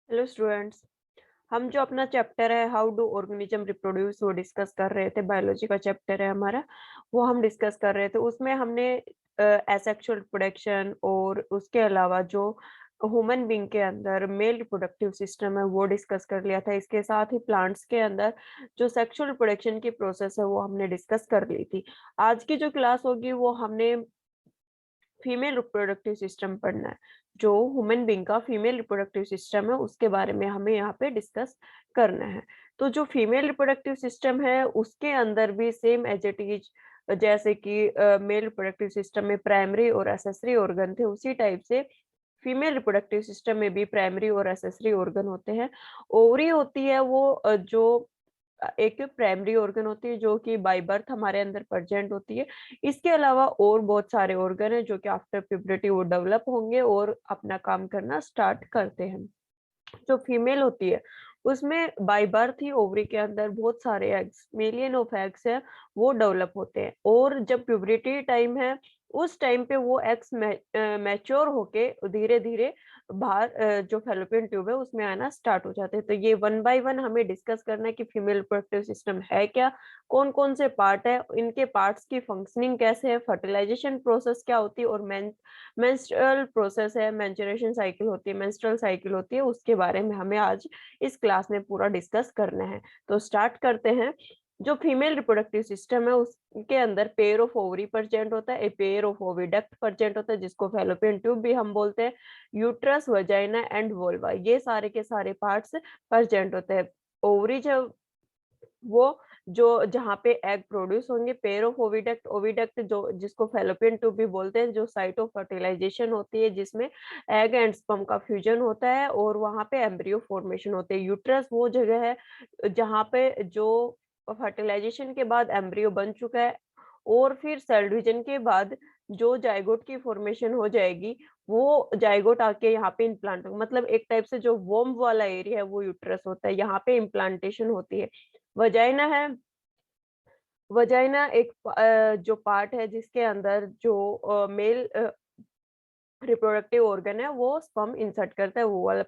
Hello students. हम जो अपना चैप्टर है हाउ डू ऑर्गेनिज्म रिप्रोड्यूस वो डिस्कस कर रहे थे। बायोलॉजी का चैप्टर है हमारा, वो हम डिस्कस कर रहे थे। उसमें हमने एसेक्सुअल रिप्रोडक्शन और उसके अलावा जो ह्यूमन बीइंग के अंदर मेल रिप्रोडक्टिव सिस्टम है वो डिस्कस कर लिया था। इसके साथ ही प्लांट्स के अंदर जो सेक्सुअल रिप्रोडक्शन की प्रोसेस है वो हमने डिस्कस कर ली थी। आज की जो क्लास होगी वो हमने फीमेल रिप्रोडक्टिव सिस्टम पढ़ना है। जो ह्यूमन बीइंग का फीमेल रिप्रोडक्टिव सिस्टम है उसके बारे में हमें यहाँ पे डिस्कस करना है। तो जो फीमेल रिप्रोडक्टिव सिस्टम है उसके अंदर भी सेम एज इट इज, जैसे कि मेल रिप्रोडक्टिव सिस्टम में प्राइमरी और एसेसरी ऑर्गन थे, उसी टाइप से फीमेल रिप्रोडक्टिव सिस्टम में भी प्राइमरी और एसेसरी ऑर्गन होते हैं। ओवरी होती है वो जो एक प्राइमरी ऑर्गन होती है जो कि बाय बर्थ हमारे अंदर प्रेजेंट होती है। इसके अलावा और बहुत सारे ऑर्गन हैं जो कि आफ्टर प्यूबर्टी वो डेवलप होंगे और अपना काम करना स्टार्ट करते हैं। जो फीमेल होती है उसमें बाय बर्थ ही ओवरी के अंदर बहुत सारे एग्स, मिलियन ऑफ एग्स है, वो डेवलप होते हैं। और जब प्यूबर्टी टाइम है उस टाइम पे वो एग्स मैच्योर होके धीरे धीरे बाहर जो फैलोपियन ट्यूब है उसमें आना स्टार्ट हो जाते हैं। तो ये वन बाय वन हमें डिस्कस करना है कि फीमेल रिप्रोडक्टिव सिस्टम है क्या, कौन कौन से पार्ट है, इनके पार्ट्स की फंक्शनिंग कैसे है, फर्टिलाइजेशन प्रोसेस क्या होती है, और मेंस्ट्रुअल प्रोसेस है, मेंस्ट्रुएशन साइकिल होती है, मेंस्ट्रुअल साइकिल होती है, उसके बारे में हमें आज इस क्लास में पूरा डिस्कस करना है। तो स्टार्ट करते हैं। जो फीमेल रिप्रोडक्टिव सिस्टम है उसके अंदर पेयर ऑफ ओवरी प्रेजेंट होता है, a pair of oviduct present होता है जिसको फैलोपियन ट्यूब भी हम बोलते हैं, यूट्रस, वजाइना एंड वोल्वा, ये सारे के सारे पार्ट्स प्रेजेंट होते हैं। ओवरी जब वो जो जहाँ पे एग प्रोड्यूस होंगे, पेयर ऑफ ओविडक्ट, ओविडक्ट जो जिसको फैलोपियन ट्यूब भी बोलते हैं, जो साइट ऑफ फर्टिलाइजेशन होती है जिसमें एग एंड स्पर्म का फ्यूजन होता है और वहां पे एम्ब्रियो फॉर्मेशन होते हैं। यूट्रस वो जगह है जहाँ पे जो फर्टिलाइजेशन के बाद एम्ब्रियो बन चुका है और फिर सेल डिवीजन के बाद जो जाइगोट की फॉर्मेशन हो जाएगी, वो जाइगोट आके यहाँ पे इम्प्लांट, मतलब एक टाइप से जो वोम्ब वाला एरिया है वो यूट्रस होता है, यहाँ पे इम्प्लांटेशन होती है। वजाइना है, वजाइना एक जो पार्ट है जिसके अंदर जो मेल रिप्रोडक्टिव ऑर्गन है वो स्पर्म इंसर्ट करता है, वो वाला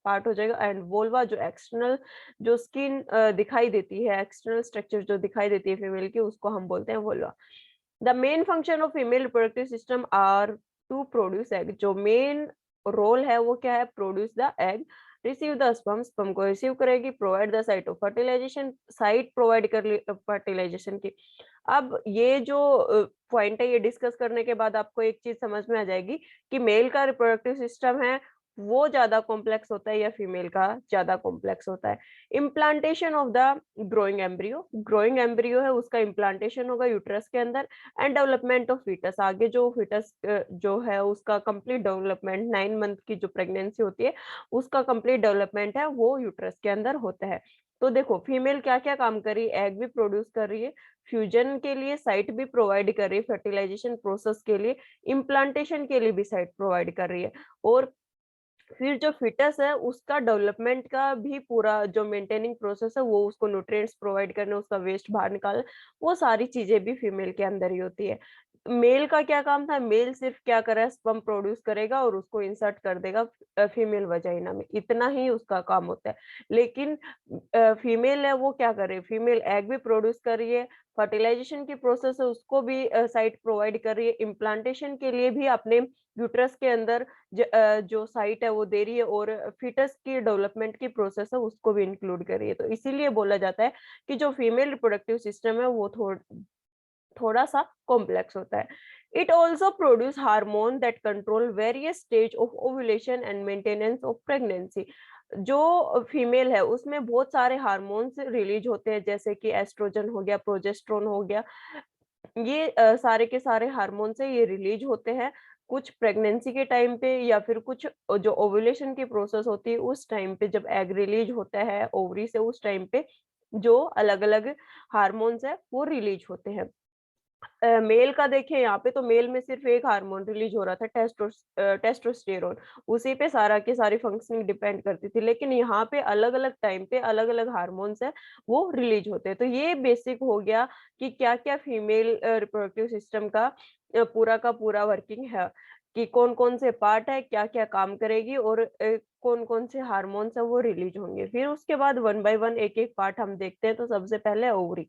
पार्ट हो जाएगा। एंड वोल्वा जो एक्सटर्नल जो स्किन दिखाई देती है, एक्सटर्नल स्ट्रक्चर जो दिखाई देती है फीमेल की, उसको हम बोलते हैं vulva. The main function of female reproductive system are to produce egg. जो मेन रोल है वो क्या है? Produce the egg, receive the sperm, sperm को रिसीव करेगी, provide the site of fertilisation, site provide कर फर्टिलाइजेशन की। अब ये जो पॉइंट है ये डिस्कस करने के बाद आपको एक चीज समझ में आ जाएगी कि मेल का रिप्रोडक्टिव सिस्टम है वो ज्यादा कॉम्प्लेक्स होता है या फीमेल का ज्यादा कॉम्प्लेक्स होता है। Implantation of the growing embryo, growing embryo है उसका इम्प्लांटेशन होगा यूट्रस के अंदर। एंड डेवलपमेंट ऑफ फीटस, आगे जो फीटस जो है उसका कंप्लीट डेवलपमेंट, 9 मंथ की जो प्रेगनेंसी होती है उसका कंप्लीट डेवलपमेंट है वो यूट्रस के अंदर होता है। तो देखो फीमेल क्या क्या काम कर रही है, एग भी प्रोड्यूस कर रही है, फ्यूजन के लिए साइट भी प्रोवाइड कर रही है, फर्टिलाइजेशन प्रोसेस के लिए, इम्प्लांटेशन के लिए भी साइट प्रोवाइड कर रही है, और फिर जो फीटस है उसका डेवलपमेंट का भी पूरा जो मेंटेनिंग प्रोसेस है वो उसको न्यूट्रिएंट्स प्रोवाइड करना, उसका वेस्ट बाहर निकालना, वो सारी चीजें भी फीमेल के अंदर ही होती है। मेल का क्या काम था? मेल सिर्फ क्या कर रहा है, स्पर्म प्रोड्यूस करेगा और उसको इंसर्ट कर देगा फीमेल वजाइना में, इतना ही उसका काम होता है। लेकिन फीमेल है वो क्या कर रही है? फीमेल एग भी प्रोड्यूस कर रही है, फर्टिलाइजेशन की प्रोसेस है उसको भी साइट प्रोवाइड कर रही है, इम्प्लांटेशन के लिए भी अपने यूट्रस के अंदर जो साइट है वो दे रही है, और फीटस की डेवलपमेंट की प्रोसेस है उसको भी इंक्लूड कर रही है। तो इसीलिए बोला जाता है कि जो फीमेल रिप्रोडक्टिव सिस्टम है वो थोड़ा सा कॉम्प्लेक्स होता है। It also produce hormone that control various stage of ovulation and maintenance of pregnancy. जो फीमेल है उसमें बहुत सारे हार्मोन्स रिलीज होते हैं, जैसे कि एस्ट्रोजन हो गया, प्रोजेस्टेरोन हो गया, ये सारे के सारे हार्मोन से ये रिलीज होते हैं, कुछ प्रेगनेंसी के टाइम पे या फिर कुछ जो ओव्यूलेशन की प्रोसेस होती है उस टाइम पे, जब एग रिलीज होता है ओवरी से उस टाइम पे जो अलग अलग हार्मोन्स है वो रिलीज होते हैं। मेल का देखिए यहाँ पे तो मेल में सिर्फ एक हार्मोन रिलीज हो रहा था, टेस्टोस्टेरोन, उसी पे सारा की सारी फंक्शनिंग डिपेंड करती थी। लेकिन यहाँ पे अलग अलग टाइम पे अलग अलग हार्मोन्स है वो रिलीज होते हैं। तो ये बेसिक हो गया कि क्या क्या फीमेल रिप्रोडक्टिव सिस्टम का पूरा वर्किंग है, कि कौन-कौन से पार्ट है, क्या-क्या काम करेगी और कौन-कौन से हार्मोन्स है वो रिलीज होंगे। फिर उसके बाद वन बाय वन एक-एक पार्ट हम देखते हैं। तो सबसे पहले ओवरी।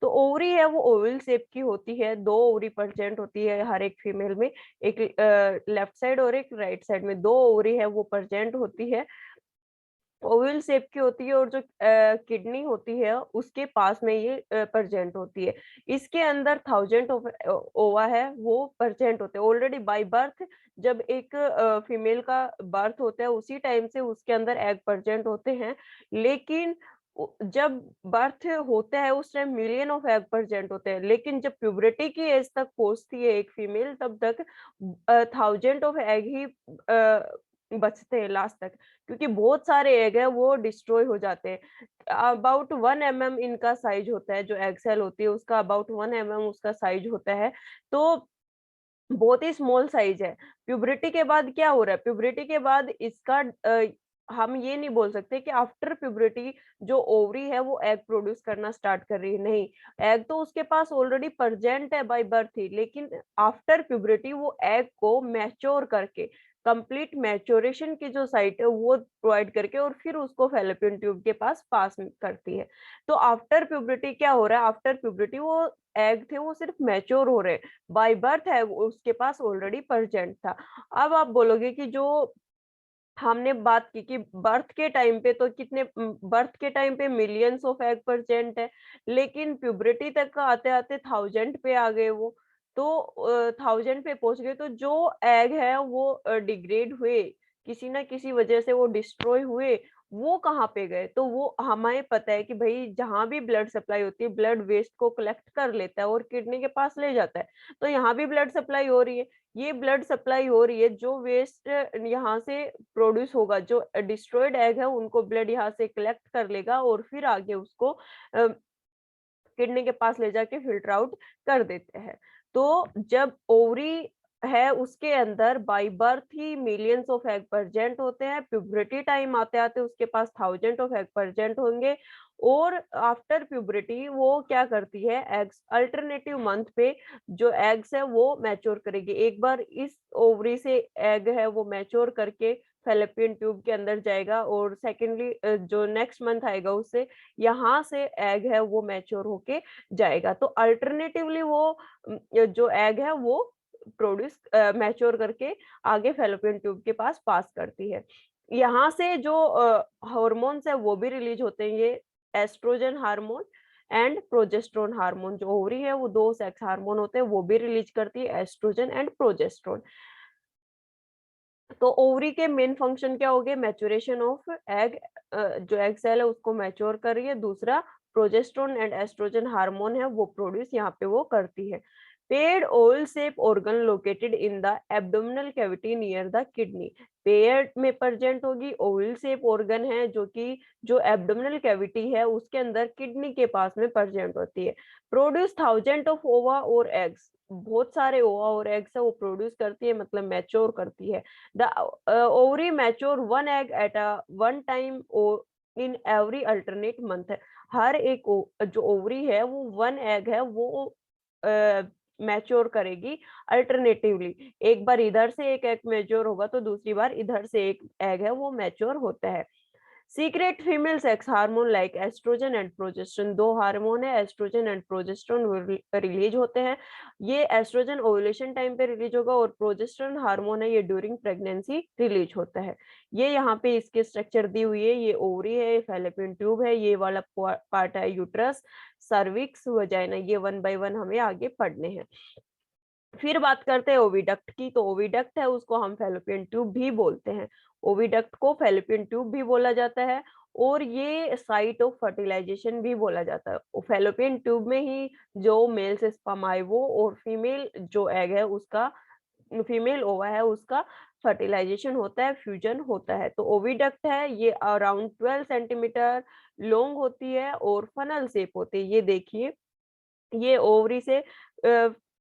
तो ओवरी है वो ओवल शेप की होती है, 2 ओवरी प्रेजेंट होती है हर एक फीमेल में, एक लेफ्ट साइड और एक राइट साइड में 2 ओवरी है वो प्रेजेंट होती है। ओवल शेप की होती है और जो किडनी होती है उसके पास में ये प्रेजेंट होती है। इसके अंदर थाउजेंड ऑफ ओवा है वो प्रेजेंट होते हैं। ऑलरेडी बाय बर्थ जब एक फीमेल का बर्थ होता है उसी टाइम से उसके अंदर एग प्रेजेंट होते हैं। लेकिन जब बर्थ होता है उस time million of egg present होते हैं। लेकिन जब प्यूबर्टी की एज तक पहुंचती है एक फीमेल तब तक थाउजेंड ऑफ एग ही बचते हैं लास्ट तक। क्योंकि बहुत सारे एग है वो डिस्ट्रॉय हो जाते हैं। अबाउट 1 इनका साइज होता है, जो एग सेल होती है उसका अबाउट 1 उसका साइज होता है। तो बहुत ही स्मॉल साइज है। प्यूबर्टी के बाद क्या हो रहा है? प्यूबर्टी के बाद इसका हम ये नहीं बोल सकते कि आफ्टर प्यूबर्टी जो ओवरी है वो एग प्रोड्यूस करना स्टार्ट कर रही है, नहीं। एग तो उसके पास ऑलरेडी प्रेजेंट है बाय बर्थ ही, लेकिन आफ्टर प्यूबर्टी वो एग को मैच्योर करके कंप्लीट मैच्योरेशन की जो साइट है वो प्रोवाइड करके और फिर उसको फैलोपियन ट्यूब के पास करती है। तो आफ्टर प्यूबर्टी क्या हो रहा है? आफ्टर प्यूबर्टी वो एग थे वो सिर्फ मैच्योर हो रहे हैं। बाय बर्थ है वो उसके पास ऑलरेडी प्रेजेंट था। अब आप बोलोगे कि जो हमने बात की कि बर्थ के टाइम पे तो कितने बर्थ के टाइम पे मिलियंस ऑफ एग प्रेजेंट है, लेकिन प्यूबर्टी तक का आते-आते 1000 पे आ गए वो। तो 1000 पे पहुंच गए तो जो एग है वो डिग्रेड हुए, किसी ना किसी वजह से वो डिस्ट्रॉय हुए, वो कहाँ पे गए? तो वो हमें पता है कि भई जहाँ भी ब्लड सप्लाई होती है, ब्लड वेस्ट को कलेक्ट कर लेता है और किडनी के पास ले जाता है। तो यहाँ भी ब्लड सप्लाई हो रही है। ये ब्लड सप्लाई हो रही है, जो वेस्ट यहाँ से प्रोड्यूस होगा, जो डिस्ट्रॉयड एग है उनको ब्लड यहाँ से कलेक्ट कर लेगा और फिर आगे उसको किडनी के पास ले जाके फिल्टर आउट कर देते हैं। तो जब ओवरी है उसके अंदर by birth he millions of egg present होते हैं, प्यूबर्टी टाइम आते-आते उसके पास थाउजेंड ऑफ एग प्रेजेंट होंगे और आफ्टर प्यूबर्टी वो क्या करती है, एग्स अल्टरनेटिव मंथ पे जो एग्स है वो मैच्योर करेगी। एक बार इस ओवरी से एग है वो मैच्योर करके फैलोपियन ट्यूब के अंदर जाएगा और सेकेंडली जो नेक्स्ट मंथ आएगा उससे यहाँ से एग है वो मैच्योर होके जाएगा। तो अल्टरनेटिवली वो जो एग है वो प्रोड्यूस मैच्योर करके आगे फैलोपियन ट्यूब के पास करती है। यहाँ से जो हार्मोन्स है वो भी रिलीज होते हैं, ये oestrogen hormone and progesterone hormone. जो ओवरी है वो 2 सेक्स हार्मोन होते हैं, वो भी रिलीज करती है, एस्ट्रोजन एंड प्रोजेस्टेरोन। तो ओवरी के मेन फंक्शन क्या हो गए? मैच्योरेशन ऑफ एग, जो एग सेल है उसको मैच्योर कर रही है। दूसरा प्रोजेस्टेरोन एंड एस्ट्रोजन हार्मोन है वो प्रोड्यूस यहाँ पे वो करती है। Paired Oval shape organ located in the abdominal cavity near the kidney. Paired में प्रेजेंट होगी, ओवल शेप ऑर्गन है जो कि जो एब्डोमिनल कैविटी है उसके अंदर किडनी के पास में प्रेजेंट होती है। प्रोड्यूस थाउजेंड ऑफ ओवा और एग्स, बहुत सारे ओवा और एग्स है वो प्रोड्यूस करती है, मतलब मैच्योर करती है। The ovary mature one egg at a one time or in every alternate month। हर एक जो ओवरी है वो 1 एग है वो मैच्योर करेगी अल्टरनेटिवली। एक बार इधर से एक एग मैच्योर होगा तो दूसरी बार इधर से एक एग है वो मैच्योर होता है। Secrete female sex hormone like oestrogen and progesterone, 2 hormone है एस्ट्रोजन एंड प्रोजेस्टेरोन रिलीज होते हैं। ये एस्ट्रोजन ओव्यूलेशन टाइम पे रिलीज होगा और प्रोजेस्टेरोन हार्मोन है ये ड्यूरिंग प्रेगनेंसी रिलीज होता है। ये यहाँ पे इसकी स्ट्रक्चर दी हुई है, ये ओवरी है, ये फैलोपियन ट्यूब है, ये वाला पार्ट है यूट्रस, सर्विक्स, वजाइना। ये वन बाय वन हमें आगे पढ़ने हैं। फिर बात करते हैं ओविडक्ट की। तो ओविडक्ट है उसको हम फैलोपियन ट्यूब भी बोलते हैं। ओविडक्ट को फैलोपियन ट्यूब भी बोला जाता है और ये साइट ऑफ फर्टिलाइजेशन भी बोला जाता है। फैलोपियन ट्यूब में ही जो मेल से स्पर्म आए वो और फीमेल जो एग है उसका, फीमेल ओवा है उसका फर्टिलाइजेशन होता है, फ्यूजन होता है। तो ओविडक्ट है ये अराउंड 12 सेंटीमीटर लॉन्ग होती है और फनल शेप होती है। ये देखिए, ये ओवरी से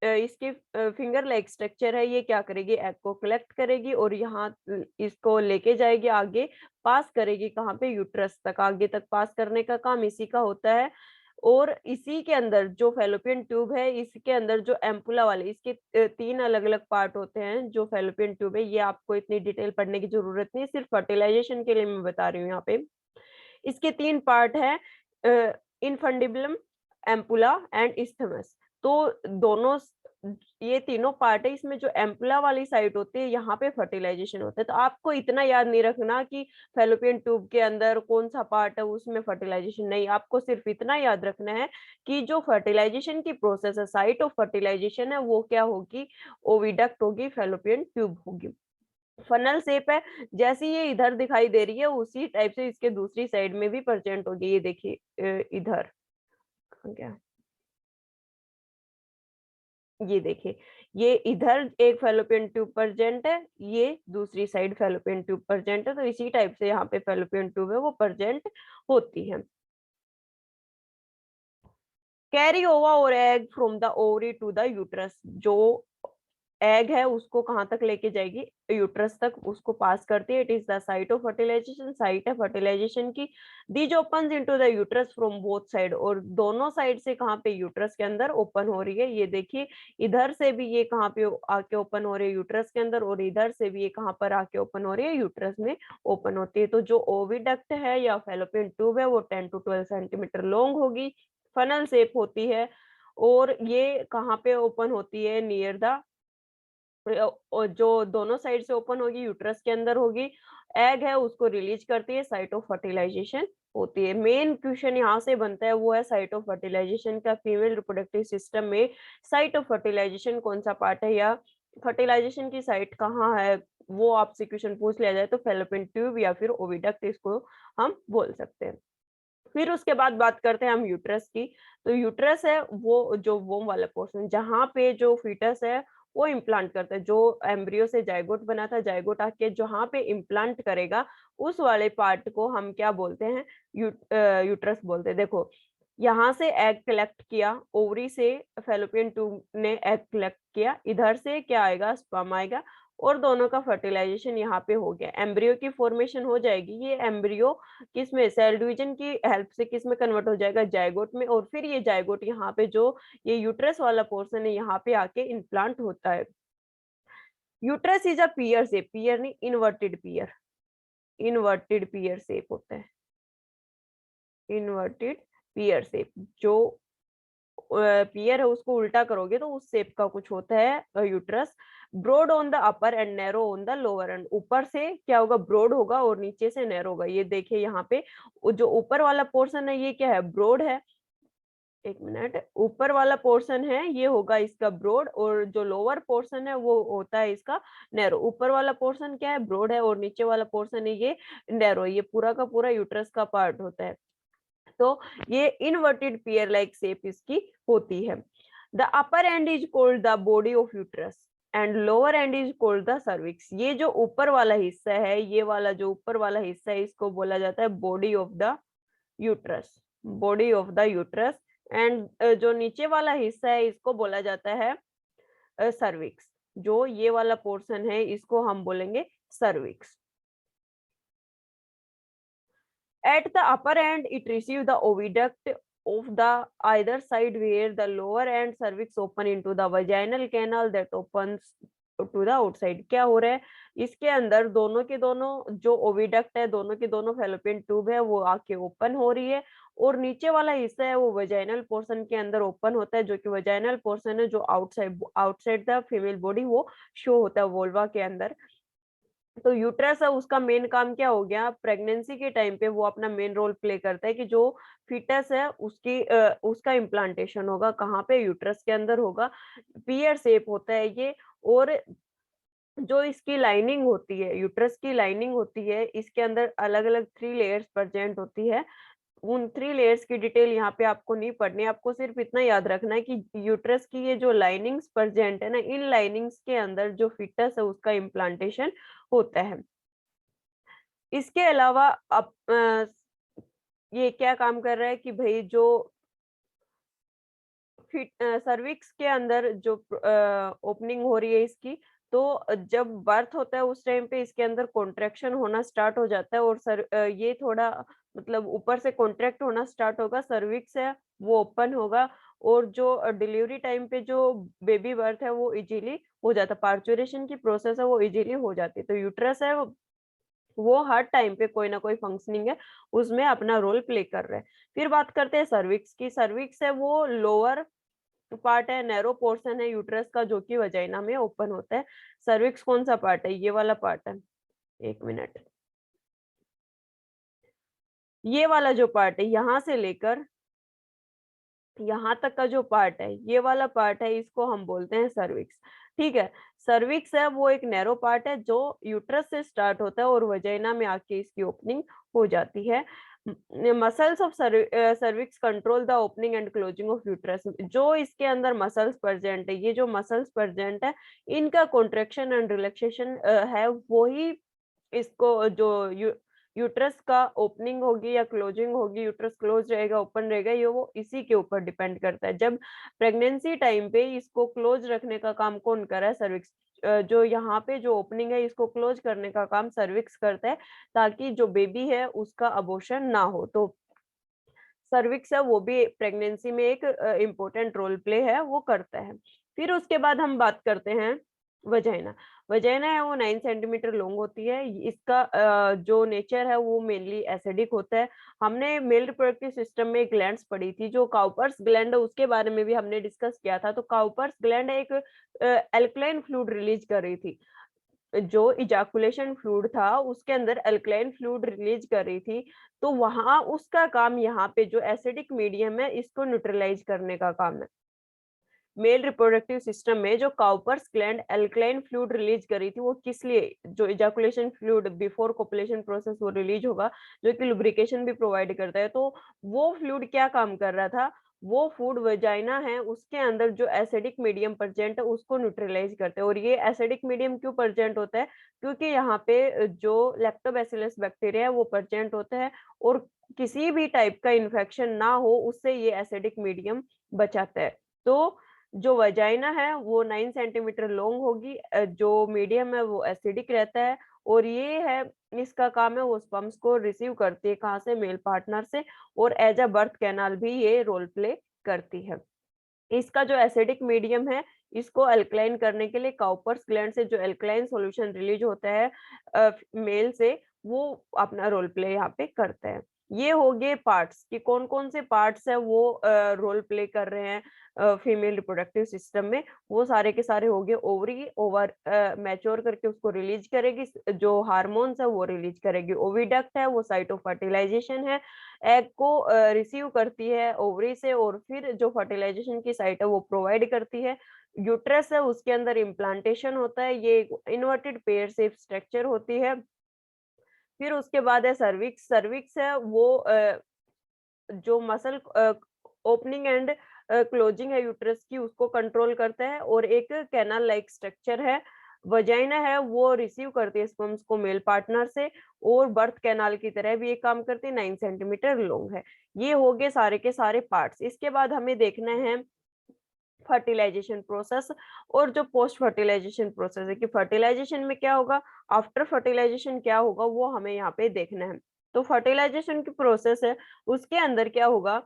इसके फिंगर लाइक स्ट्रक्चर है, ये क्या करेगी, एग को कलेक्ट करेगी और यहाँ इसको लेके जाएगी आगे, पास करेगी कहाँ पे, यूट्रस तक, आगे तक पास करने का काम इसी का होता है। और इसी के अंदर जो फैलोपियन ट्यूब है, इसके अंदर जो एम्पुला वाले, इसके 3 अलग-अलग पार्ट होते हैं जो फैलोपियन ट्यूब है, ये आपको इतनी डिटेल पढ़ने की ज़रूरत नहीं है, सिर्फ फर्टिलाइज़ेशन के लिए मैं बता रही हूँ यहाँ पे। इसके 3 पार्ट हैं, इन्फंडिबुलम, एम्पुला एंड इस्थमस। तो दोनों ये तीनों पार्ट है, इसमें जो एम्पुला वाली साइट होती है, यहाँ पे फर्टिलाइजेशन होता है। तो आपको इतना याद नहीं रखना कि फैलोपियन ट्यूब के अंदर कौन-सा पार्ट है, उसमें फर्टिलाइजेशन नहीं, आपको सिर्फ इतना याद रखना है कि जो फर्टिलाइजेशन की प्रोसेस है, साइट ऑफ फर्टिलाइजेशन है, वो क्या होगी, ओविडक्ट होगी, फैलोपियन ट्यूब होगी। फनल शेप है, जैसी ये इधर दिखाई दे रही है, उसी टाइप से इसके दूसरी साइड में भी प्रेजेंट होगी। ये देखिए इधर क्या, ये देखिए, ये इधर एक फैलोपियन ट्यूब प्रेजेंट है, ये दूसरी साइड फैलोपियन ट्यूब प्रेजेंट है, तो इसी टाइप से यहाँ पे फैलोपियन ट्यूब है वो प्रेजेंट होती है। कैरी ओवर और egg from the ovary to the uterus, जो एग है उसको कहाँ तक लेके जाएगी, यूट्रस तक उसको पास करती है। It is the site of fertilisation, site है फर्टिलाइजेशन की। These opens into the uterus from both side, और दोनों साइड से कहाँ पे, यूट्रस के अंदर ओपन हो रही है। ये देखिए, इधर से भी ये कहाँ पे आके ओपन हो रही है, यूट्रस के अंदर, और इधर से भी ये कहाँ पर आके ओपन हो रही है, यूट्रस में ओपन होती है। तो जो ओविडक्ट है या फैलोपियन ट्यूब है वो 10 टू 12 सेंटीमीटर लॉन्ग होगी, फनल शेप होती है, और ये कहाँ पे ओपन होती है, नियर द, और जो दोनों साइड से ओपन होगी, यूट्रस के अंदर होगी। एग है उसको रिलीज करती है, साइट ऑफ फर्टिलाइजेशन होती है। मेन क्वेश्चन यहाँ से बनता है वो है साइट ऑफ फर्टिलाइजेशन का, फीमेल रिप्रोडक्टिव सिस्टम में साइट ऑफ फर्टिलाइजेशन कौन सा पार्ट है, या फर्टिलाइजेशन की साइट कहाँ है, वो आपसे क्वेश्चन पूछ लिया जाए तो फैलोपियन ट्यूब या फिर ओविडक्ट इसको हम बोल सकते हैं। फिर उसके बाद बात करते हैं हम यूट्रस की। तो यूट्रस है वो जो वोम वाला पोर्शन, जहाँ पे जो फीटस है वो इम्प्लांट करता है, जो एम्ब्रियो से जाइगोट बना था, जाइगोट आके जहाँ पे इम्प्लांट करेगा, उस वाले पार्ट को हम क्या बोलते हैं, यूट्रस बोलते हैं। देखो, यहाँ से एग कलेक्ट किया, ओवरी से फैलोपियन ट्यूब ने एग कलेक्ट किया, इधर से क्या आएगा, स्पर्म आएगा, और दोनों का फर्टिलाइजेशन यहाँ पे हो गया, एम्ब्रियो की फॉर्मेशन हो जाएगी। ये एम्ब्रियो किसमें, सेल डिवीजन की हेल्प से किसमें कन्वर्ट हो जाएगा, जाइगोट में, और फिर ये जाइगोट यहाँ पे जो ये यूट्रस वाला पोर्शन है, यहाँ पे आके इम्प्लांट होता है। Uterus is a pear shape, pear नहीं, inverted pear, inverted pear shape होता है, इन्वर्टेड पियर शेप। जो पियर है उसको उल्टा करोगे तो उस शेप का कुछ होता है uterus. Broad on the upper end narrow on the lower end, ऊपर से क्या होगा, ब्रॉड होगा, और नीचे से नैरो होगा। ये देखिए यहाँ पे जो ऊपर वाला पोर्शन है ये क्या है, ब्रॉड है, एक मिनट, ऊपर वाला पोर्शन है ये होगा इसका ब्रॉड, और जो लोअर पोर्शन है वो होता है इसका नैरो। ऊपर वाला पोर्शन क्या है, ब्रॉड है, और नीचे वाला पोर्शन है ये नैरो। ये पूरा का पूरा यूट्रस का पार्ट होता है। तो ये इनवर्टेड पियर लाइक शेप इसकी होती है। The upper and is called the body of uterus and lower and is called the cervix. ये जो ऊपर वाला हिस्सा है, ये वाला जो ऊपर वाला हिस्सा है, इसको बोला जाता है body of the uterus, body of the uterus. And जो नीचे वाला हिस्सा है इसको बोला जाता है सर्विक्स। जो ये वाला पोर्शन है इसको हम बोलेंगे cervix. At the upper end, it receives the oviduct of the either side where the lower end cervix open into the vaginal canal that opens to the outside। क्या हो रहा है, इसके अंदर दोनों के दोनों जो ओविडक्ट है, दोनों के दोनों फैलोपियन ट्यूब है, वो आके ओपन हो रही है, और नीचे वाला हिस्सा है वो वजाइनल पोर्शन के अंदर ओपन होता है, जो कि वजाइनल पोर्शन है जो outside outside the female body वो शो होता है वोल्वा के अंदर। तो यूट्रस है उसका मेन काम क्या हो गया, प्रेगनेंसी के टाइम पे वो अपना मेन रोल प्ले करता है कि जो फीटस है उसका इम्प्लांटेशन होगा कहाँ पे, यूट्रस के अंदर होगा। पियर शेप होता है ये, और जो इसकी लाइनिंग होती है, यूट्रस की लाइनिंग होती है, इसके अंदर अलग अलग 3 लेयर्स प्रेजेंट होती है। उन 3 लेयर्स की डिटेल यहाँ पे आपको नहीं पढ़नी है, आपको सिर्फ इतना याद रखना है कि यूट्रस की ये जो लाइनिंग्स प्रेजेंट है ना, इन लाइनिंग्स के अंदर जो फीटस है उसका इम्प्लांटेशन होता है। इसके अलावा अब ये क्या काम कर रहा है कि भाई जो सर्विक्स के अंदर जो ओपनिंग हो रही है इसकी, तो जब बर्थ होता है उस टाइम पे इसके अंदर कॉन्ट्रैक्शन होना स्टार्ट हो जाता है और ये थोड़ा मतलब ऊपर से कॉन्ट्रैक्ट होना स्टार्ट होगा, सर्विक्स है वो ओपन होगा और जो डिलीवरी टाइम पे जो बेबी बर्थ है वो इजीली हो जाता है, पार्चुरेशन की प्रोसेस है वो इजीली हो जाती है। तो यूट्रस है वो हर टाइम पे कोई ना कोई फंक्शनिंग है उसमें अपना रोल प्ले कर रहा है। फिर बात करते हैं सर्विक्स की। सर्विक्स है वो लोअर पार्ट है, नैरो पोर्शन है यूट्रस का जो कि वजाइना में ओपन होता है। सर्विक्स कौन सा पार्ट है? ये वाला पार्ट है। एक मिनट, ये वाला जो पार्ट है यहाँ से लेकर यहाँ तक का जो पार्ट है, ये वाला पार्ट है, इसको हम बोलते हैं सर्विक्स। ठीक है, सर्विक्स है वो एक नैरो पार्ट है जो यूट्रस से स्टार्ट होता है और वजाइना में आके इसकी ओपनिंग हो जाती है। Muscles of cervix control the opening and closing of uterus. जो इसके अंदर मसल्स प्रेजेंट है, ये जो मसल्स प्रेजेंट है, इनका कॉन्ट्रेक्शन एंड रिलैक्सेशन है, वो ही इसको जो यूट्रस का ओपनिंग होगी या क्लोजिंग होगी, यूट्रस क्लोज रहेगा ओपन रहेगा, ये वो इसी के ऊपर डिपेंड करता है। जब प्रेगनेंसी टाइम पे इसको क्लोज रखने का काम कौन कर रहा है? सर्विक्स। जो यहाँ पे जो ओपनिंग है इसको क्लोज करने का काम सर्विक्स करता है ताकि जो बेबी है उसका अबॉर्शन ना हो। तो सर्विक्स है वो भी प्रेगनेंसी में एक इम्पोर्टेंट रोल प्ले है वो करता है। फिर उसके बाद हम बात करते हैं वजाइना। वजाइना है वो 9 सेंटीमीटर लॉन्ग होती है। इसका जो नेचर है वो मेनली एसिडिक होता है। हमने मेल रिप्रोडक्टिव सिस्टम में ग्लैंड्स पढ़ी थी, जो काउपर्स ग्लैंड है उसके बारे में भी हमने डिस्कस किया था। तो काउपर्स ग्लैंड एक एल्कलाइन फ्लूइड रिलीज कर रही थी। जो इजाकुलेशन फ्लूइड था उसके अंदर अल्कलाइन फ्लूइड रिलीज कर रही थी। तो वहां उसका काम यहाँ पे जो एसिडिक मीडियम है इसको न्यूट्रलाइज करने का काम है। मेल रिप्रोडक्टिव सिस्टम में जो Cowper's gland alkaline fluid release करी थी वो किस लिए? जो ejaculation fluid before copulation process वो रिलीज होगा, जो कि लुब्रिकेशन भी प्रोवाइड करता है। तो वो फ्लूइड क्या काम कर रहा था? वो फूड वजाइना है उसके अंदर जो एसिडिक मीडियम प्रेजेंट है उसको न्यूट्रलाइज करते हैं। और ये एसिडिक मीडियम क्यों प्रेजेंट होता है? क्योंकि यहाँ पे जो लैक्टोबैसिलस बैक्टीरिया है वो प्रेजेंट होता है और किसी भी टाइप का इन्फेक्शन ना हो उससे ये एसिडिक मीडियम बचाता है। तो जो वजाइना है वो 9 सेंटीमीटर लॉन्ग होगी, जो मीडियम है वो एसिडिक रहता है और ये है इसका काम है वो स्पर्म्स को रिसीव करती है, कहाँ से? मेल पार्टनर से। और एज अ बर्थ कैनाल भी ये रोल प्ले करती है। इसका जो एसिडिक मीडियम है इसको अल्कलाइन करने के लिए काउपर्स ग्लैंड से जो अल्कलाइन सॉल्यूशन रिलीज होता है मेल से, वो अपना रोल प्ले यहाँ पे करता है। ये हो गए पार्ट्स कि कौन कौन से पार्ट्स है वो रोल प्ले कर रहे हैं फीमेल रिप्रोडक्टिव सिस्टम में। वो सारे के सारे हो गए। ओवरी ओवर मैच्योर करके उसको रिलीज करेगी, जो हार्मोन्स है वो रिलीज करेगी। ओविडक्ट है वो साइट ऑफ फर्टिलाइजेशन है, एग को रिसीव करती है ओवरी से और फिर जो फर्टिलाइजेशन की साइट है वो प्रोवाइड करती है। यूट्रस है उसके अंदर इम्प्लांटेशन होता है, ये इन्वर्टेड पेयर शेप स्ट्रक्चर होती है। फिर उसके बाद है सर्विक्स। सर्विक्स है वो जो मसल ओपनिंग एंड क्लोजिंग है यूट्रस की उसको कंट्रोल करता है और एक कैनाल लाइक स्ट्रक्चर है। वजाइना है वो रिसीव करती है स्पर्म्स को मेल पार्टनर से और बर्थ कैनाल की तरह भी ये काम करती है, 9 सेंटीमीटर लॉन्ग है। ये हो गए सारे के सारे पार्ट्स। इसके बाद हमें देखना है फर्टिलाइजेशन प्रोसेस और जो पोस्ट फर्टिलाइजेशन प्रोसेस है कि फर्टिलाइजेशन में क्या होगा, आफ्टर फर्टिलाइजेशन क्या होगा, वो हमें यहाँ पे देखना है। तो फर्टिलाइजेशन की प्रोसेस है उसके अंदर क्या होगा?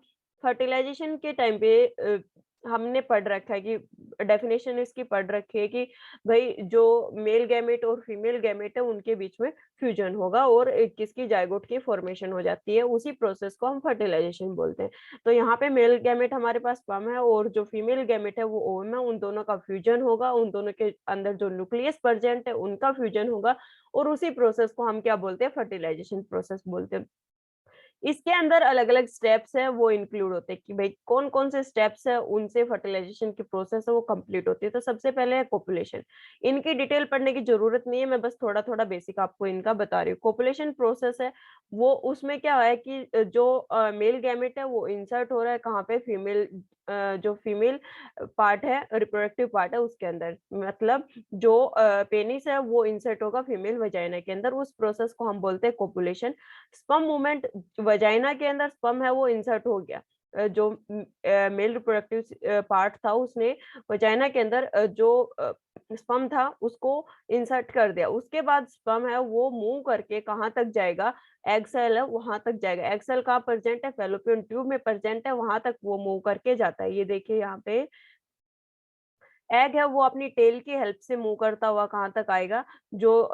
फर्टिलाइजेशन के टाइम पे हमने पढ़ रखा है कि डेफिनेशन इसकी पढ़ रखी है कि भाई जो मेल गैमेट और फीमेल गैमेट है उनके बीच में फ्यूजन होगा और किसकी जाइगोट की फॉर्मेशन हो जाती है, उसी प्रोसेस को हम फर्टिलाइजेशन बोलते हैं। तो यहाँ पे मेल गैमेट हमारे पास स्पर्म है और जो फीमेल गैमेट है वो ओवम है, उन दोनों का फ्यूजन होगा, उन दोनों के अंदर जो न्यूक्लियस प्रेजेंट है उनका फ्यूजन होगा और उसी प्रोसेस को हम क्या बोलते हैं? फर्टिलाइजेशन प्रोसेस बोलते हैं। इसके अंदर अलग-अलग स्टेप्स हैं वो इंक्लूड होते हैं कि भाई कौन-कौन से स्टेप्स है उनसे फर्टिलाइजेशन की प्रोसेस है वो कंप्लीट होती है। तो सबसे पहले है कोपुलेशन। इनकी डिटेल पढ़ने की जरूरत नहीं है, मैं बस थोड़ा-थोड़ा बेसिक आपको इनका बता रही हूँ। कोपुलेशन प्रोसेस है वो उसमें क्या है कि जो मेल गैमेट है वो इंसर्ट हो रहा है कहाँ पे? फीमेल जो फीमेल पार्ट है रिप्रोडक्टिव पार्ट है उसके अंदर, मतलब जो पेनिस है वो इंसर्ट होगा फीमेल वजाइना के अंदर, उस प्रोसेस को हम बोलते हैं कोपुलेशन। स्पर्म मूवमेंट, वजाइना के अंदर स्पर्म है वो इंसर्ट हो गया, जो मेल रिप्रोडक्टिव पार्ट था उसने वजाइना के अंदर जो स्पर्म था उसको इंसर्ट कर दिया। उसके बाद स्पर्म है वो मूव करके कहाँ तक जाएगा, एग सेल है वहां तक जाएगा। एग सेल कहाँ प्रेजेंट है, फैलोपियन ट्यूब में प्रेजेंट है, वहां तक वो मूव करके जाता है। ये देखिए यहाँ पे एग है वो अपनी टेल की हेल्प से मूव करता हुआ कहाँ तक आएगा, जो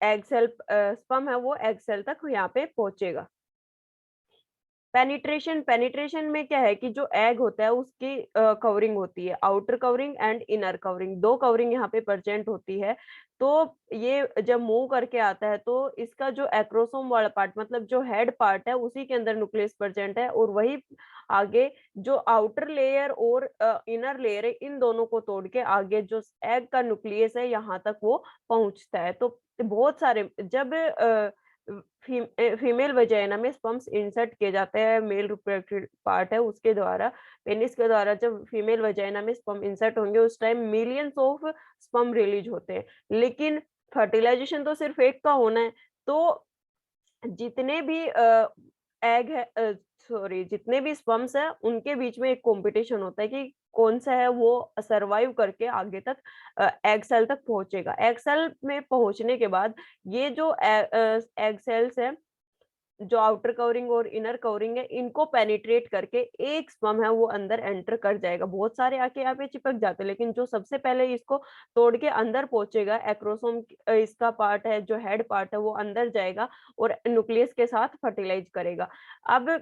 एग सेल स्पर्म है वो एग सेल तक यहाँ पे पहुंचेगा। पेनिट्रेशन, पेनिट्रेशन में क्या है कि जो एग होता है उसकी कवरिंग होती है, outer covering and inner covering, दो कवरिंग यहाँ पे प्रेजेंट होती है। तो ये जब मूव करके आता है तो इसका जो एक्रोसोम वाला पार्ट मतलब जो हेड पार्ट है उसी के अंदर न्यूक्लियस प्रेजेंट है, और वही आगे जो आउटर लेयर और इनर लेयर है इन दोनों को तोड़ के आगे जो एग का न्यूक्लियस है यहाँ तक वो पहुंचता है। तो बहुत सारे जब फीमेल वजाइना में स्पर्म्स इंसर्ट किए जाते हैं, मेल रिप्रोडक्टिव पार्ट है उसके द्वारा, पेनिस के द्वारा जब फीमेल वजाइना में स्पर्म इंसर्ट होंगे उस time millions of sperm release होते हैं। लेकिन फर्टिलाइजेशन तो सिर्फ एक का होना है। तो जितने भी एग है सॉरी जितने भी स्पर्म्स हैं उनके बीच में एक कंपटीशन होता है कि कौन सा है वो सरवाइव करके आगे तक एग सेल तक पहुंचेगा। एग सेल में पहुंचने के बाद ये जो एग सेल्स है, जो आउटर कवरिंग और इनर कवरिंग है, इनको पेनिट्रेट करके एक स्पर्म है वो अंदर एंटर कर जाएगा। बहुत सारे आके यहाँ पे चिपक जाते हैं, लेकिन जो सबसे पहले इसको तोड़ के अंदर पहुंचेगा, एक्रोसोम इसका पार्ट है, जो हेड पार्ट है वो अंदर जाएगा और न्यूक्लियस के साथ फर्टिलाइज करेगा। अब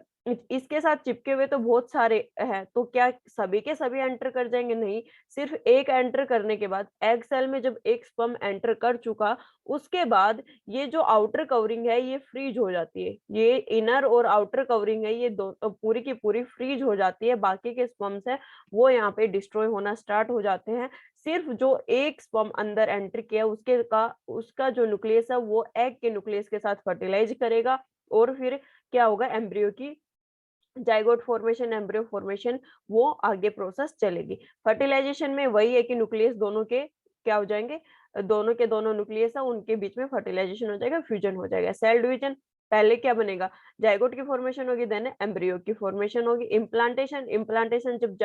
इसके साथ चिपके हुए तो बहुत सारे हैं, तो क्या सभी के सभी एंटर कर जाएंगे? नहीं, सिर्फ एक एंटर करने के बाद एग सेल में जब एक स्पर्म एंटर कर चुका, उसके बाद ये जो आउटर कवरिंग है ये फ्रीज हो जाती है। ये इनर और आउटर कवरिंग है ये दो पूरी की पूरी फ्रीज हो जाती है। बाकी के स्पर्म्स है वो यहाँ पे डिस्ट्रॉय होना स्टार्ट हो जाते हैं। सिर्फ जो एक स्पर्म अंदर एंटर किया उसका जो न्यूक्लियस है वो एग के न्यूक्लियस के साथ फर्टिलाइज करेगा, और फिर क्या होगा, एम्ब्रियो की जाइगोट फॉर्मेशन, एम्ब्रियो फॉर्मेशन, वो आगे प्रोसेस चलेगी। फर्टिलाइजेशन में वही है कि न्यूक्लियस दोनों के क्या हो जाएंगे, दोनों के दोनों न्यूक्लियस है उनके बीच में फर्टिलाइजेशन हो जाएगा, फ्यूजन हो जाएगा। सेल डिवीजन पहले क्या बनेगा, जाइगोट की फॉर्मेशन होगी, देन एम्ब्रियो की फॉर्मेशन होगी। इम्प्लांटेशन, इम्प्लांटेशन जब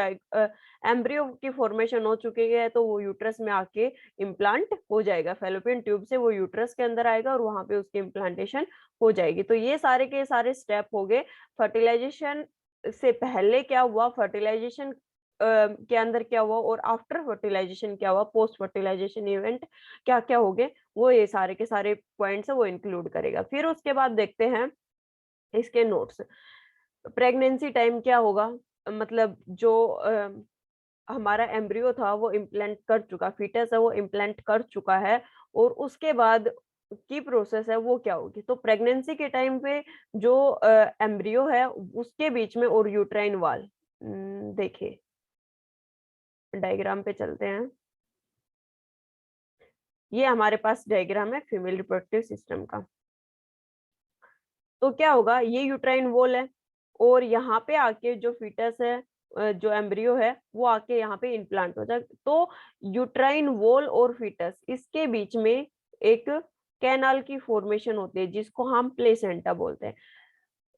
एम्ब्रियो की फॉर्मेशन हो चुकी है तो वो यूट्रस में आके इम्प्लांट हो जाएगा, फेलोपियन ट्यूब से वो यूट्रस के अंदर आएगा और वहां पे उसकी इम्प्लांटेशन हो जाएगी। तो ये सारे के सारे स्टेप हो गए। फर्टिलाइजेशन से पहले क्या हुआ, फर्टिलाइजेशन के अंदर क्या हुआ, और आफ्टर फर्टिलाइजेशन क्या हुआ, पोस्ट फर्टिलाइजेशन इवेंट क्या क्या हो गए, वो ये सारे के सारे पॉइंट्स है वो इंक्लूड करेगा। फिर उसके बाद देखते हैं इसके नोट्स। प्रेगनेंसी टाइम क्या होगा, मतलब जो हमारा एम्ब्रियो था वो इम्प्लांट कर चुका, फीटस है वो इम्प्लांट कर चुका है, और उसके बाद की प्रोसेस है वो क्या होगी। तो प्रेगनेंसी के टाइम पे जो एम्ब्रियो है उसके बीच में और यूट्राइन वाल, देखिए डायग्राम पे चलते हैं। ये हमारे पास डायग्राम है फीमेल रिप्रोडक्टिव सिस्टम का। तो क्या होगा, ये यूट्राइन वॉल है, और यहाँ पे आके जो फीटस है जो एम्ब्रियो है वो आके यहाँ पे इम्प्लांट हो जाए। तो यूट्राइन वॉल और फीटस इसके बीच में एक कैनाल की फॉर्मेशन होती है जिसको हम प्लेसेंटा बोलते हैं।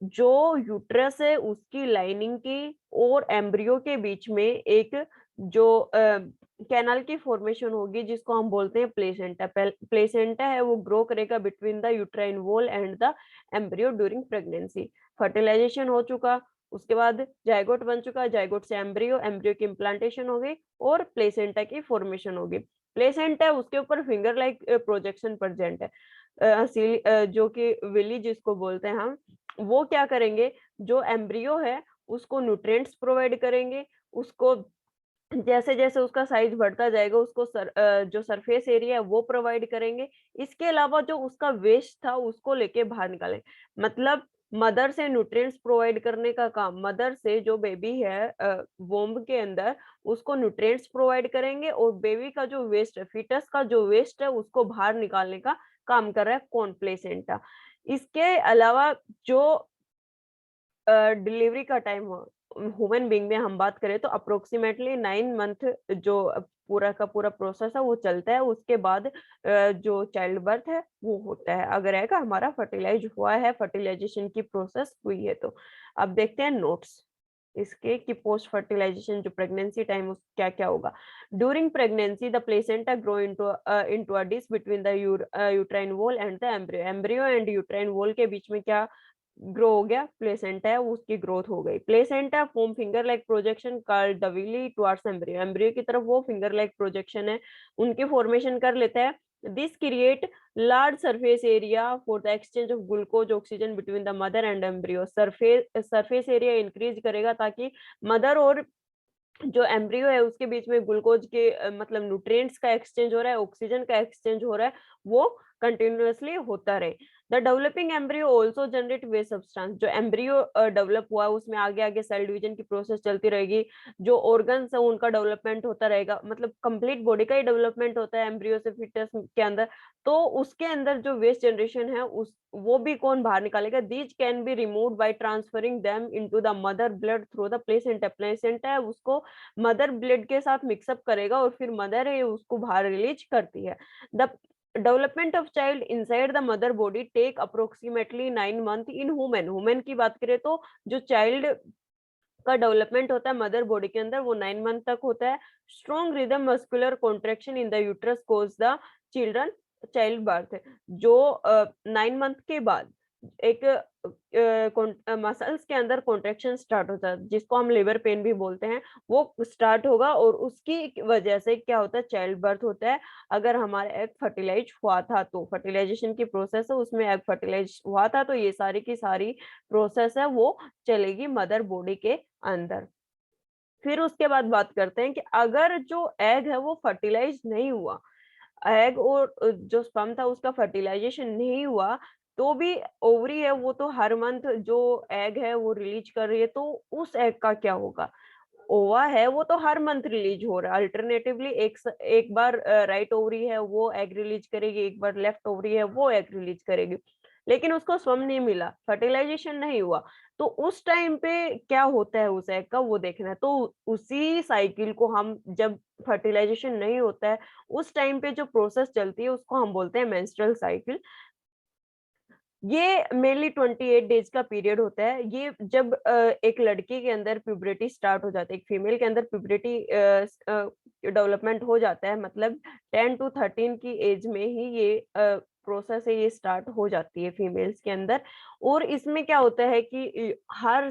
जो यूट्रस है उसकी लाइनिंग की और एम्ब्रियो के बीच में एक जो कैनाल की फॉर्मेशन होगी जिसको हम बोलते हैं प्लेसेंटा। प्लेसेंटा है वो ग्रो करेगा between the uterine wall and the embryo during pregnancy. Fertilization हो चुका, उसके बाद जाइगोट बन चुका, जाइगोट से एम्ब्रियो, एम्ब्रियो की इम्प्लांटेशन हो गई और प्लेसेंटा की फॉर्मेशन होगी। प्लेसेंटा उसके ऊपर फिंगर लाइक प्रोजेक्शन प्रेजेंट है, जो कि विली जिसको बोलते हैं हम, वो क्या करेंगे, जो एम्ब्रियो है उसको न्यूट्रिएंट्स प्रोवाइड करेंगे, उसको जैसे जैसे उसका साइज बढ़ता जाएगा उसको जो सरफेस एरिया है वो प्रोवाइड करेंगे। इसके अलावा जो उसका वेस्ट था उसको लेके बाहर निकालें। मतलब मदर से न्यूट्रिएंट्स प्रोवाइड करने का काम, मदर से जो बेबी है वोम्ब के अंदर उसको न्यूट्रिएंट्स प्रोवाइड करेंगे, और बेबी का जो वेस्ट है, फीटस का जो वेस्ट है उसको बाहर निकालने का काम कर रहा है कौन, प्लेसेंटा। इसके अलावा जो डिलीवरी का टाइम हो ह्यूमन बीइंग में हम बात करें तो अप्रोक्सीमेटली 9 मंथ जो पूरा का पूरा प्रोसेस है वो चलता है, उसके बाद जो चाइल्ड बर्थ है वो होता है, अगर एग हमारा फर्टिलाइज हुआ है, फर्टिलाइजेशन की प्रोसेस हुई है तो। अब देखते हैं नोट्स इसके कि पोस्ट फर्टिलाइजेशन जो प्रेगनेंसी टाइम उस क्या क्या होगा। During pregnancy the placenta grow into a disc between the uterine wall and the embryo. Embryo and uterine wall के बीच में क्या ग्रो हो गया, प्लेसेंटा है, उसकी ग्रोथ हो गई। Placenta form finger like projection called the villi towards embryo. Embryo की तरफ वो फिंगर लाइक प्रोजेक्शन है, उनकी फॉर्मेशन कर लेता है। This create large surface area for the exchange of glucose oxygen between the mother and embryo. Surface area increase करेगा ताकि मदर और जो एम्ब्रियो है उसके बीच में ग्लूकोज के मतलब न्यूट्रिएंट्स का एक्सचेंज हो रहा है, ऑक्सीजन का एक्सचेंज हो रहा है, वो कंटिन्यूअसली होता रहे। The developing embryo also generate waste substance. जो एम्ब्रियो डेवलप हुआ है उसमें आगे आगे सेल डिवीजन की प्रोसेस चलती रहेगी, जो ऑर्गन्स है उनका डेवलपमेंट होता रहेगा, मतलब कंप्लीट बॉडी का ही डेवलपमेंट होता है एम्ब्रियो से फिटस के अंदर। तो उसके अंदर जो वेस्ट जनरेशन है उस वो भी कौन बाहर निकालेगा, these can be removed by transferring them into the mother blood through the placenta. Placenta है उसको मदर ब्लड के साथ मिक्सअप करेगा और फिर मदर है उसको बाहर रिलीज करती है। The development of child inside the mother body take approximately 9 month in women. Women की बात करें तो जो चाइल्ड का डेवलपमेंट होता है मदर बॉडी के अंदर वो 9 मंथ तक होता है। Strong rhythm muscular contraction in the uterus cause the children child birth. जो 9 मंथ के बाद एक मसल्स के अंदर कॉन्ट्रेक्शन स्टार्ट होता है जिसको हम लेबर पेन भी बोलते हैं, वो स्टार्ट होगा और उसकी वजह से क्या होता है, चाइल्ड बर्थ होता है। अगर हमारा एग फर्टिलाइज हुआ था तो फर्टिलाइजेशन की प्रोसेस है उसमें एग फर्टिलाइज हुआ था तो ये सारी की सारी प्रोसेस है वो चलेगी मदर बॉडी के अंदर। फिर उसके बाद बात करते हैं कि अगर जो एग है वो फर्टिलाइज नहीं हुआ, एग और जो स्पर्म था उसका फर्टिलाइजेशन नहीं हुआ, तो भी ओवरी है वो तो हर मंथ जो एग है वो रिलीज कर रही है, तो उस एग का क्या होगा। ओवा है वो तो हर मंथ रिलीज हो रहा है, अल्टरनेटिवली एक बार राइट ओवरी है वो एग रिलीज करेगी, एक बार लेफ्ट ओवरी है वो एग रिलीज करेगी, लेकिन उसको स्वम नहीं मिला, फर्टिलाइजेशन नहीं हुआ, तो उस टाइम पे क्या होता है उस एग का वो देखना है। तो उसी साइकिल को हम जब फर्टिलाइजेशन नहीं होता है उस टाइम पे जो प्रोसेस चलती है उसको हम बोलते हैं मेंस्ट्रुअल साइकिल। ये मेनली 28 डेज का पीरियड होता है। ये जब एक लड़की के अंदर प्यूबर्टी स्टार्ट हो जाती है, एक फीमेल के अंदर प्यूबर्टी डेवलपमेंट हो जाता है, मतलब 10 to 13 की एज में ही ये प्रोसेस है ये स्टार्ट हो जाती है फीमेल्स के अंदर। और इसमें क्या होता है कि हर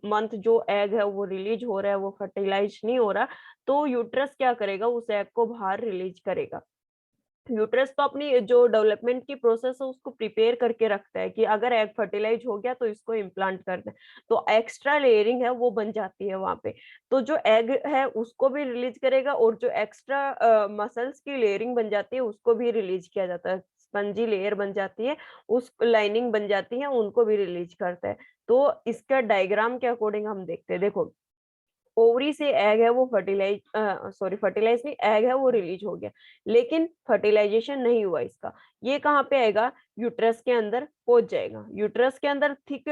मंथ जो एग है वो रिलीज हो रहा है वो फर्टिलाइज नहीं हो रहा, तो यूट्रस क्या करेगा, उस एग को बाहर रिलीज करेगा। यूट्रस तो अपनी जो डेवलपमेंट की प्रोसेस है उसको प्रिपेयर करके रखता है कि अगर एग फर्टिलाइज हो गया तो इसको इम्प्लांट कर दें, तो एक्स्ट्रा लेयरिंग है वो बन जाती है वहां पे, तो जो एग है उसको भी रिलीज करेगा और जो एक्स्ट्रा मसल्स की लेयरिंग बन जाती है उसको भी रिलीज किया जाता है, स्पंजी लेयर बन जाती है, उस लाइनिंग बन जाती है उनको भी रिलीज करता है। तो इसका डायग्राम के अकॉर्डिंग हम देखते हैं, देखो ओवरी से एग है वो फर्टिलाइज नहीं, एग है वो रिलीज हो गया, लेकिन फर्टिलाइजेशन नहीं हुआ इसका। ये कहाँ पे आएगा, यूट्रस के अंदर पहुंच जाएगा। यूट्रस के अंदर थिक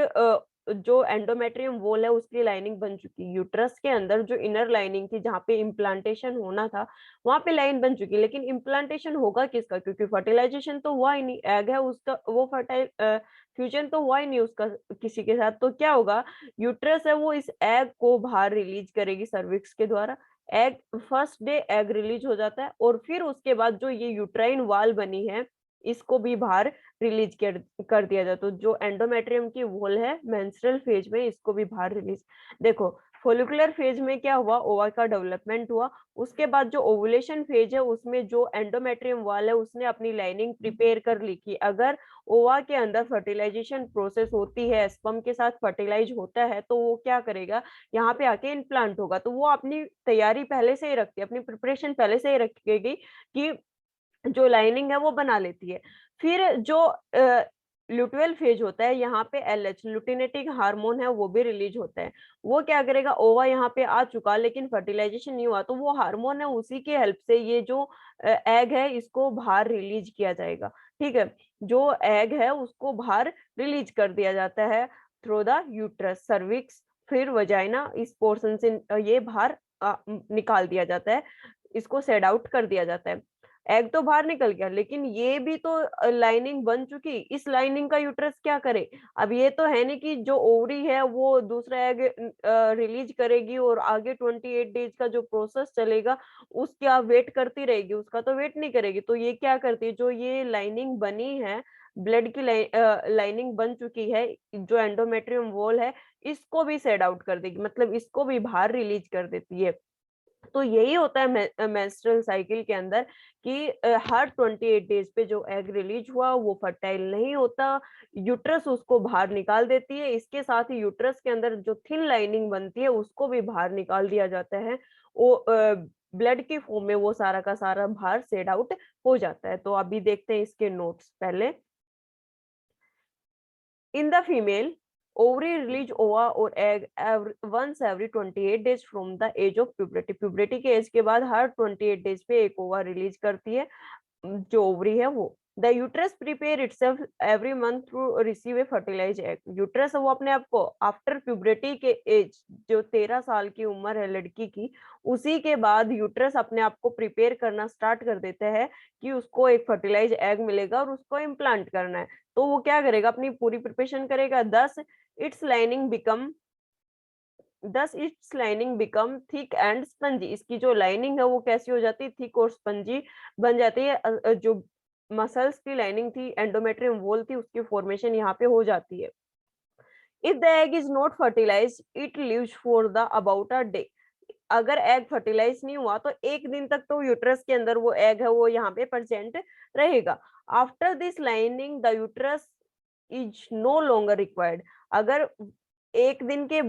जो एंडोमेट्रियम वॉल है उसकी लाइनिंग बन चुकी, यूट्रस के अंदर जो इनर लाइनिंग थी जहाँ पे इम्प्लांटेशन होना था वहां पे लाइन बन चुकी, लेकिन इम्प्लांटेशन होगा किसका, क्योंकि फर्टिलाइजेशन तो हुआ ही नहीं, एग है उसका वो फर्टाइल फ्यूजन तो हुआ ही नहीं उसका किसी के साथ, तो क्या होगा, यूट्रस है वो इस एग को बाहर रिलीज करेगी सर्विक्स के द्वारा। Egg first day egg release हो जाता है और फिर उसके बाद जो ये यूट्राइन वाल बनी है इसको भी बाहर रिलीज कर दिया जाता है। तो जो एंडोमेट्रियम की वॉल है मेंस्ट्रुअल फेज में इसको भी बाहर रिलीज। देखो फोलिकुलर फेज में क्या हुआ, ओवा का डेवलपमेंट हुआ, उसके बाद जो ओवुलेशन फेज है उसमें जो एंडोमेट्रियम वाल है उसने अपनी लाइनिंग प्रिपेयर कर ली कि अगर ओवा के अंदर फर्टिलाइजेशन प्रोसेस होती है, स्पर्म के साथ फर्टिलाइज होता है, तो वो क्या करेगा, यहाँ पे आके इम्प्लांट होगा, तो वो अपनी तैयारी पहले से ही रखती है, अपनी प्रिपरेशन पहले से ही रखेगी कि जो लाइनिंग है वो बना लेती है। फिर जो ल्यूटियल फेज होता है यहाँ पे एलएच लुटिनेटिंग हार्मोन है वो भी रिलीज होता है। वो क्या करेगा, ओवा यहाँ पे आ चुका लेकिन फर्टिलाइजेशन नहीं हुआ, तो वो हार्मोन है उसी की हेल्प से ये जो एग है इसको बाहर रिलीज किया जाएगा। ठीक है, जो एग है उसको बाहर रिलीज कर दिया जाता है थ्रू द यूट्रस सर्विक्स, फिर वजाइना, इस पोर्शन से ये बाहर निकाल दिया जाता है। इसको सेड आउट कर दिया जाता है। एग तो बाहर निकल गया, लेकिन ये भी तो लाइनिंग बन चुकी, इस लाइनिंग का यूट्रस क्या करे? अब ये तो है नहीं कि जो ओवरी है वो दूसरा एग रिलीज करेगी और आगे 28 डेज का जो प्रोसेस चलेगा उसका वेट करती रहेगी, उसका तो वेट नहीं करेगी। तो ये क्या करती है, जो ये लाइनिंग बनी है, ब्लड की लाइनिंग बन चुकी है, जो एंडोमेट्रियम वॉल है, इसको भी सेड आउट कर देगी, मतलब इसको भी बाहर रिलीज कर देती है। तो यही होता है मेंस्ट्रुअल साइकिल के अंदर कि हर 28 डेज पे जो एग रिलीज हुआ वो फर्टाइल नहीं होता, यूट्रस उसको बाहर निकाल देती है। इसके साथ ही यूट्रस के अंदर जो थिन लाइनिंग बनती है उसको भी बाहर निकाल दिया जाता है। वो ब्लड की फॉर्म में वो सारा का सारा बाहर सेड आउट हो जाता है। तो अभी देखते हैं इसके नोट्स पहले। In the female, ovary release ova or egg once every 28 days from the age of puberty. Puberty के एज के बाद हर 28 डेज पे एक ओवा रिलीज करती है जो ओवरी है वो। The uterus prepare itself every month to receive a fertilize egg. Uterus वो अपने आप को आफ्टर प्यूबरिटी के एज, जो 13 साल की उम्र है लड़की की, उसी के बाद यूट्रस अपने आप को प्रिपेयर करना स्टार्ट कर देता है कि उसको एक फर्टिलाइज एग मिलेगा और उसको इम्प्लांट करना है। तो वो क्या करेगा, अपनी पूरी प्रिपरेशन करेगा। इट्स लाइनिंग बिकम दस it's lining become thick and spongy. इसकी जो लाइनिंग है वो कैसी हो जाती है, थिक और स्पंजी बन जाती है। जो मसल्स की लाइनिंग थी, एंडोमेट्रियम वॉल थी, उसकी फॉर्मेशन यहाँ पे हो जाती है। If the egg is not fertilize it lives for the about a day. अगर एग फर्टिलाइज नहीं हुआ तो एक दिन तक तो यूट्रस के अंदर वो एग है वो यहाँ पे प्रेजेंट रहेगा। After this lining the uterus is no longer required. अगर एक दिन के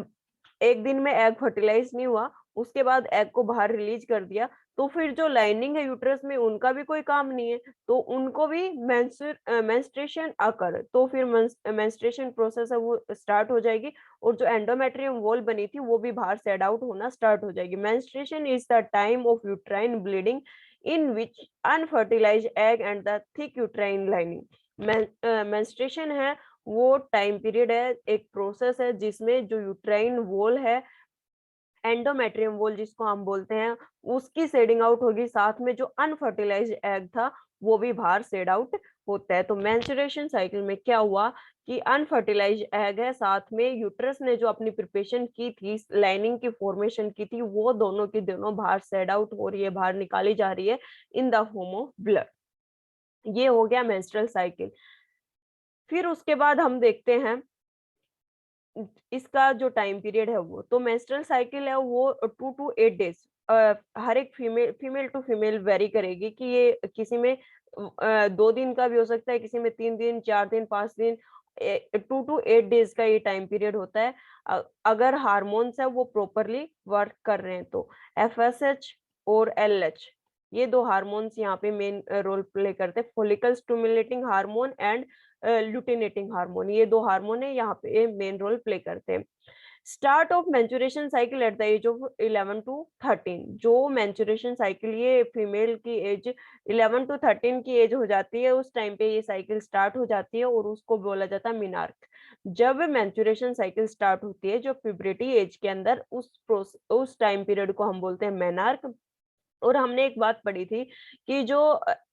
एक दिन में एग फर्टिलाइज नहीं हुआ, उसके बाद एग को बाहर रिलीज कर दिया, तो फिर जो लाइनिंग है यूट्रस में उनका भी कोई काम नहीं है, तो उनको भी मेंस्ट्रुएशन अकर, तो फिर मेंस्ट्रुएशन प्रोसेस है वो स्टार्ट हो जाएगी और जो एंडोमेट्रियम वॉल बनी थी वो भी बाहर सेड आउट होना स्टार्ट हो जाएगी। Menstruation is the time of uterine bleeding in which unfertilised egg and the thick uterine lining. Menstruation है वो टाइम पीरियड है, एक प्रोसेस है जिसमें जो यूट्राइन वॉल है, एंडोमेट्रियम वॉल जिसको हम बोलते हैं, उसकी सेडिंग आउट होगी, साथ में जो अनफर्टिलाइज्ड एग था वो भी बाहर सेड आउट होता है। तो मेंस्ट्रुएशन साइकिल में क्या हुआ कि अनफर्टिलाइज्ड एग है, साथ में यूट्रस ने जो अपनी प्रिपरेशन की थी, लाइनिंग की फॉर्मेशन की थी, वो दोनों की दोनों बाहर सेड आउट हो रही है, बाहर निकाली जा रही है in the form of blood. ये हो गया मेंस्ट्रुअल साइकिल। फिर उसके बाद हम देखते हैं इसका जो टाइम पीरियड है वो, तो मेंस्ट्रुअल साइकिल है वो 2 टू 8 डेज हर एक फीमेल टू फीमेल वेरी करेगी कि ये किसी में 2 दिन का भी हो सकता है, किसी में 3 दिन, 4 दिन, 5 दिन, 2 टू 8 डेज का ये टाइम पीरियड होता है। अगर हार्मोन्स है वो प्रॉपरली वर्क कर रहे हैं तो। एफएसएच और एलएच, ये 2 हार्मोन्स यहाँ पे मेन रोल प्ले करते हैं। Follicle stimulating hormone and luteinising hormone, ये 2 हार्मोन है यहाँ पे मेन रोल प्ले करते हैं। Start of menstruation cycle at the age of 11 to 13। जो मेंस्ट्रुएशन साइकिल ये फीमेल की एज 11 टू 13 की एज हो जाती है, उस टाइम पे ये साइकिल स्टार्ट हो जाती है और उसको बोला जाता है मिनार्क। जब मेंस्ट्रुएशन साइकिल स्टार्ट होती है जो प्यूबरिटी एज के अंदर, उस टाइम पीरियड को हम बोलते हैं मेनार्क। और हमने एक बात पढ़ी थी कि जो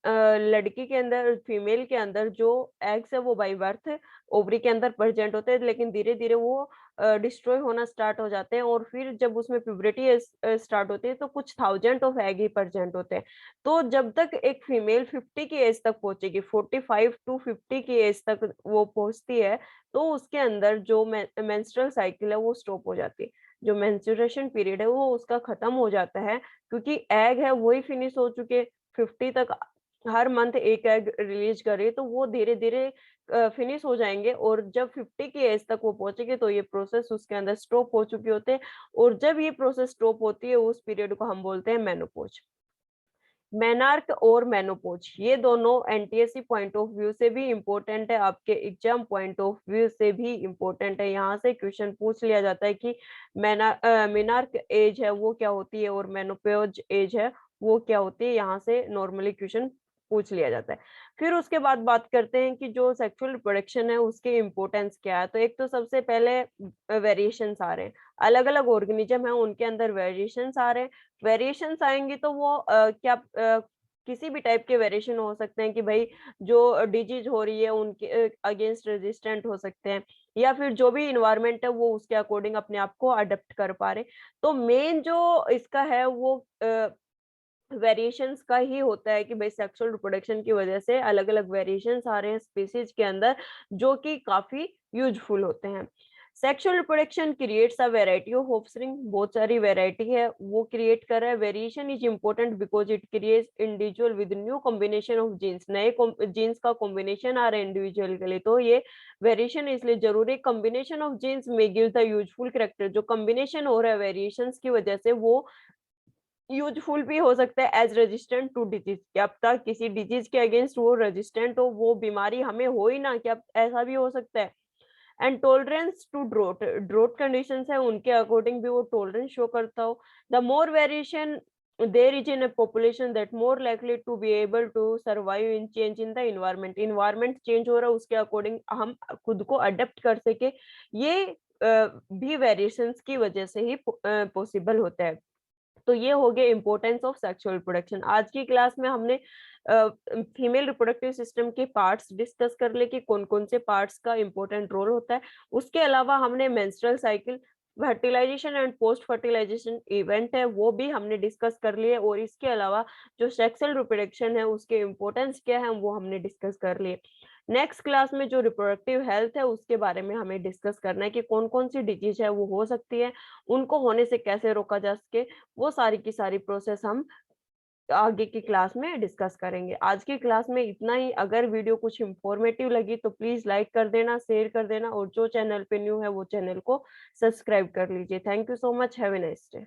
लड़की के अंदर, फीमेल के अंदर जो एग्स है वो बाय बर्थ ओवरी के अंदर प्रेजेंट होते हैं, लेकिन धीरे धीरे वो डिस्ट्रॉय होना स्टार्ट हो जाते हैं और फिर जब उसमें प्यूबरिटी स्टार्ट होती है तो कुछ thousand of egg he present होते हैं। तो जब तक एक फीमेल 50 की एज तक पहुंचेगी, 45 टू 50 की एज तक वो पहुंचती है, तो उसके अंदर जो मेंस्ट्रुअल साइकिल है वो स्टॉप हो जाती है, जो मेंस्ट्रुएशन पीरियड है वो उसका खत्म हो जाता है, क्योंकि एग है वही फिनिश हो चुके। 50 तक हर मंथ एक एग रिलीज कर रही है, तो वो धीरे धीरे फिनिश हो जाएंगे और जब 50 की एज तक वो पहुंचेंगे तो ये प्रोसेस उसके अंदर स्टॉप हो चुके होते हैं। और जब ये प्रोसेस स्टॉप होती है उस पीरियड को हम बोलते हैं मेनोपॉज। मेनार्क और मेनोपॉज ये दोनों एनटीएससी पॉइंट ऑफ व्यू से भी इम्पोर्टेंट है, आपके एग्जाम पॉइंट ऑफ व्यू से भी इम्पोर्टेंट है। यहाँ से क्वेश्चन पूछ लिया जाता है कि मेनार्क एज है वो क्या होती है और मेनोपॉज एज है वो क्या होती है, यहाँ से नॉर्मली क्वेश्चन पूछ लिया जाता है। फिर उसके बाद बात करते हैं कि जो सेक्सुअल रिप्रोडक्शन है उसके इम्पोर्टेंस क्या है। तो एक तो सबसे पहले वेरिएशंस आ रहे हैं, अलग-अलग ऑर्गेनिज्म है उनके अंदर वेरिएशंस आ रहे हैं। वेरिएशंस आएँगे तो वो किसी भी टाइप के वेरिएशन हो सकते हैं कि भाई जो डिजीज़ हो रही है उनके अगेंस्ट रेजिस्टेंट हो सकते हैं, या फिर जो भी एनवायरनमेंट है वो उसके अकॉर्डिंग अपने आप को अडॉप्ट कर पा रहे। तो मेन जो इसका है वो वेरिएशंस का ही होता है कि भाई सेक्सुअल रिप्रोडक्शन की वजह से अलग-अलग वेरिएशंस आ रहे हैं स्पीशीज के अंदर, जो कि काफ़ी यूज़फुल होते हैं। Sexual reproduction creates a variety of offspring, बहुत सारी वैरायटी है वो क्रिएट कर रहा है। Variation is important because it creates individual with new combination of genes, नए जीन्स का कॉम्बिनेशन आ रहा है इंडिविजुअल के लिए, तो ये वेरिएशन इसलिए जरूरी है। कॉम्बिनेशन ऑफ जीन्स में गिव द यूजफुल कैरेक्टर, जो कॉम्बिनेशन हो रहा है वेरिएशंस की वजह से वो यूज़फुल भी हो सकता है एज़ रेजिस्टेंट टू डिजीज़, क्या पता किसी डिजीज़ के अगेंस्ट वो रेजिस्टेंट हो, वो बीमारी हमें हो ही ना, क्या ऐसा भी हो सकता है। And tolerance to drought, drought conditions है उनके अकॉर्डिंग भी वो टॉलरेंस शो करता हो। The more variation there is in a population that more likely to be able to survive in change in the environment, environment change हो रहा है उसके अकॉर्डिंग हम खुद को अडेप्ट कर सके, ये भी वेरिएशंस की वजह से ही पॉसिबल होता है। तो ये हो गया इम्पोर्टेंस ऑफ सेक्सुअल रिप्रोडक्शन। आज की क्लास में हमने फीमेल रिप्रोडक्टिव सिस्टम के पार्ट्स डिस्कस कर लिए कि कौन-कौन से पार्ट्स का इम्पोर्टेंट रोल होता है। उसके अलावा हमने menstrual cycle, fertilization and post fertilization event है वो भी हमने डिस्कस कर लिए, और इसके अलावा जो सेक्सुअल रिप्रोडक्शन है उसके इम्पोर्टेंस क्या है वो हमने डिस्कस कर लिए। नेक्स्ट क्लास में जो रिप्रोडक्टिव हेल्थ है उसके बारे में हमें डिस्कस करना है कि कौन-कौन सी डिजीज है वो हो सकती है, उनको होने से कैसे रोका जा सके, वो सारी की सारी प्रोसेस हम आगे की क्लास में डिस्कस करेंगे। आज की क्लास में इतना ही। अगर वीडियो कुछ इन्फॉर्मेटिव लगी तो प्लीज़ लाइक कर देना, शेयर कर देना, और जो चैनल पे न्यू है वो चैनल को सब्सक्राइब कर लीजिए। Thank you so much. Have a nice day.